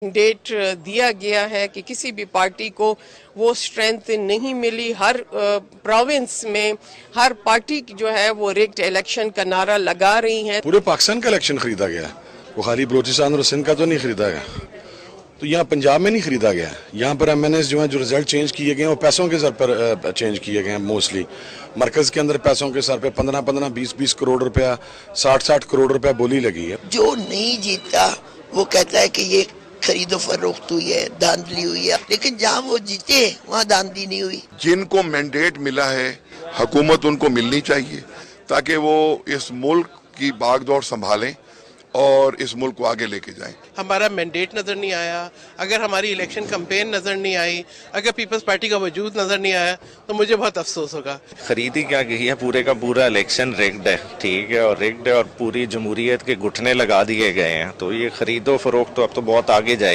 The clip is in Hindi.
डेट दिया गया है कि किसी भी पार्टी को वो स्ट्रेंथ नहीं मिली। हर प्रोविंस में हर पार्टी की जो है वो रिग्ड इलेक्शन का नारा लगा रही है। पूरे पाकिस्तान का इलेक्शन खरीदा गया, वो खाली बलोचिस्तान और सिंध का तो नहीं खरीदा गया। तो यहाँ पंजाब में नहीं खरीदा गया। यहाँ पर एमएनएस जो है, जो रिजल्ट चेंज किए गए हैं वो पैसों के सर पर चेंज किए गए हैं। मोस्टली मरकज के अंदर पैसों के सर पे 15-15, 20-20 करोड़ रुपया, 60-60 करोड़ रुपया बोली लगी है। जो नहीं जीता वो कहता है कि ये खरीदो फरोख्त हुई है, धांधली हुई है, लेकिन जहाँ वो जीते वहाँ धांधली नहीं हुई। जिनको मैंडेट मिला है, हुकूमत उनको मिलनी चाहिए ताकि वो इस मुल्क की बागडोर संभालें और इस मुल्क को आगे लेके जाएं। हमारा मैंडेट नजर नहीं आया, अगर हमारी इलेक्शन कैंपेन नजर नहीं आई, अगर पीपल्स पार्टी का वजूद नजर नहीं आया तो मुझे बहुत अफसोस होगा। खरीदी क्या गई है, पूरे का पूरा इलेक्शन रिग्ड है, ठीक है, और रिग्ड है और पूरी जमहूरियत के घुटने लगा दिए गए हैं। तो ये खरीदो फरोख्त तो अब तो बहुत आगे जाए।